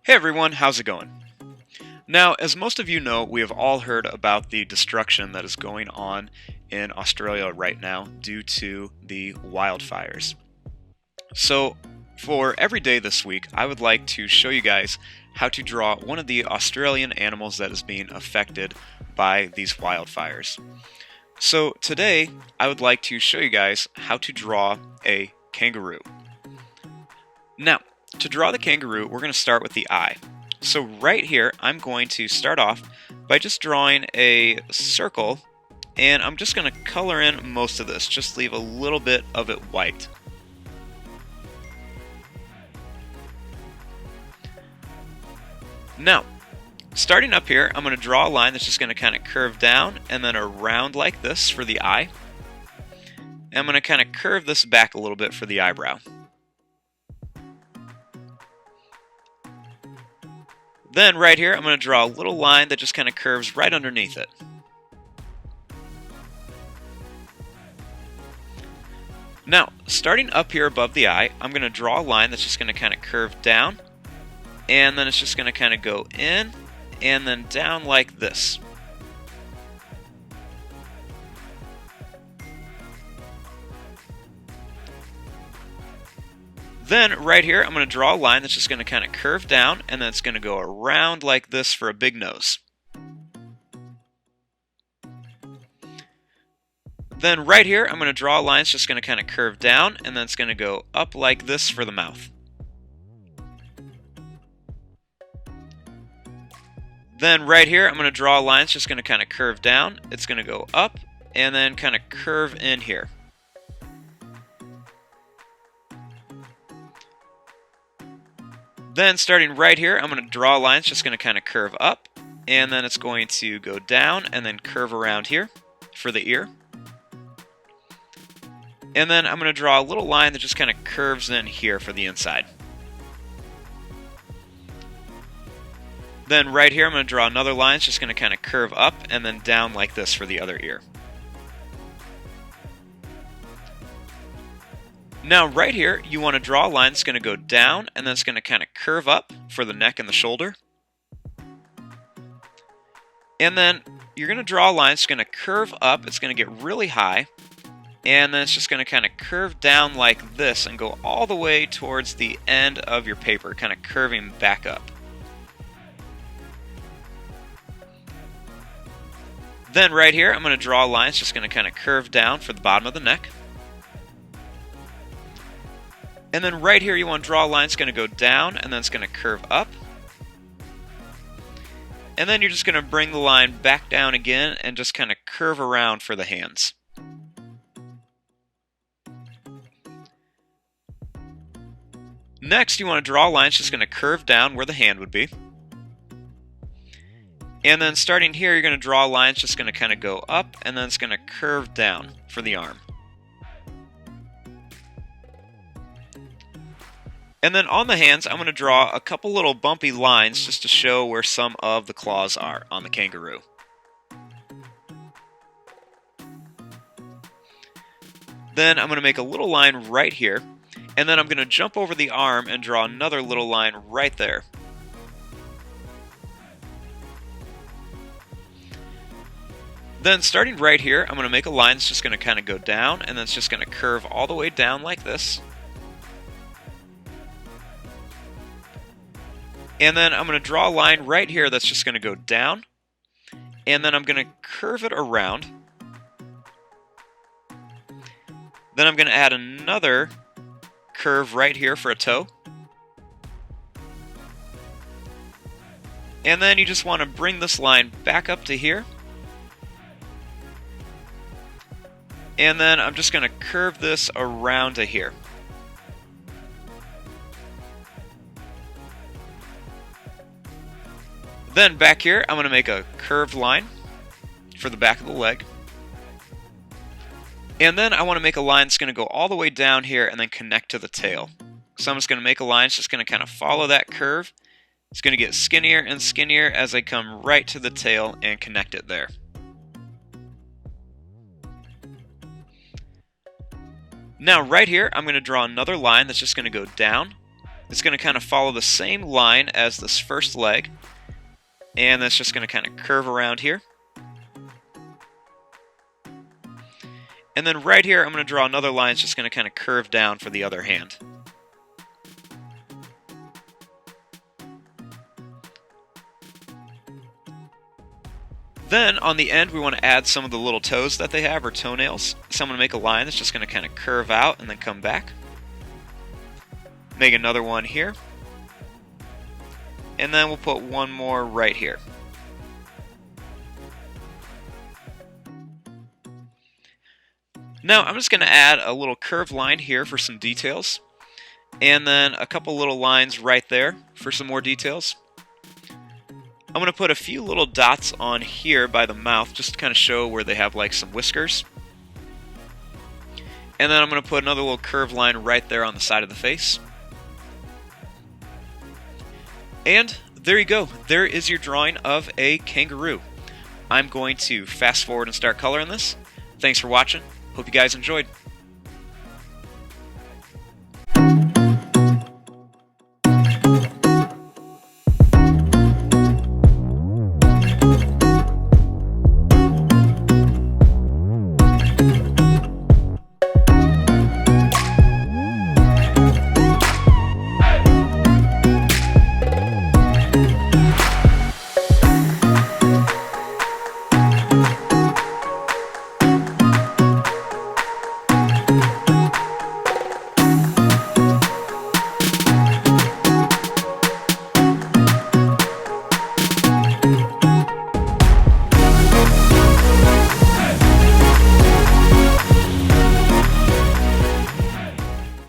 Hey everyone, how's it going? Now, as most of you know, we have all heard about the destruction that is going on in Australia right now due to the wildfires. So, for every day this week, I would like to show you guys how to draw one of the Australian animals that is being affected by these wildfires. So, today, I would like to show you guys how to draw a kangaroo. Now, to draw the kangaroo, we're going to start with the eye. So right here, I'm going to start off by just drawing a circle, and I'm just going to color in most of this, just leave a little bit of it white. Now, starting up here, I'm going to draw a line that's just going to kind of curve down and then around like this for the eye. And I'm going to kind of curve this back a little bit for the eyebrow. Then right here, I'm going to draw a little line that just kind of curves right underneath it. Now, starting up here above the eye, I'm going to draw a line that's just going to kind of curve down, and then it's just going to kind of go in, and then down like this. Then, right here, I'm going to draw a line that's just going to kind of curve down, and then it's going to go around like this for a big nose. Then, right here, I'm going to draw a line that's just going to kind of curve down, and then it's going to go up like this for the mouth. Then, right here, I'm going to draw a line that's just going to kind of curve down. It's going to go up, and then kind of curve in here. Then starting right here, I'm going to draw a line that's just going to kind of curve up, and then it's going to go down and then curve around here for the ear. And then I'm going to draw a little line that just kind of curves in here for the inside. Then right here, I'm going to draw another line that's just going to kind of curve up and then down like this for the other ear. Now right here, you want to draw a line that's going to go down and then it's going to kind of curve up for the neck and the shoulder. And then you're going to draw a line that's going to curve up, it's going to get really high, and then it's just going to kind of curve down like this and go all the way towards the end of your paper, kind of curving back up. Then right here, I'm going to draw a line that's just going to kind of curve down for the bottom of the neck. And then right here, you want to draw a line that's going to go down, and then it's going to curve up. And then you're just going to bring the line back down again and just kind of curve around for the hands. Next, you want to draw a line that's just going to curve down where the hand would be. And then starting here, you're going to draw a line that's just going to kind of go up, and then it's going to curve down for the arm. And then on the hands, I'm going to draw a couple little bumpy lines just to show where some of the claws are on the kangaroo. Then I'm going to make a little line right here, and then I'm going to jump over the arm and draw another little line right there. Then starting right here, I'm going to make a line that's just going to kind of go down, and then it's just going to curve all the way down like this. And then I'm going to draw a line right here that's just going to go down. And then I'm going to curve it around. Then I'm going to add another curve right here for a toe. And then you just want to bring this line back up to here. And then I'm just going to curve this around to here. Then back here, I'm going to make a curved line for the back of the leg. And then I want to make a line that's going to go all the way down here and then connect to the tail. So I'm just going to make a line that's just going to kind of follow that curve. It's going to get skinnier and skinnier as I come right to the tail and connect it there. Now right here, I'm going to draw another line that's just going to go down It's going to kind of follow the same line as this first leg, and that's just going to kind of curve around here. And then right here, I'm going to draw another line that's just going to kind of curve down for the other hand. Then on the end, we want to add some of the little toes that they have, or toenails. So I'm going to make a line that's just going to kind of curve out and then come back. Make another one here. And then we'll put one more right here. Now I'm just going to add a little curved line here for some details. And then a couple little lines right there for some more details. I'm going to put a few little dots on here by the mouth just to kind of show where they have like some whiskers. And then I'm going to put another little curved line right there on the side of the face. And there you go. There is your drawing of a kangaroo. I'm going to fast forward and start coloring this. Thanks for watching. Hope you guys enjoyed.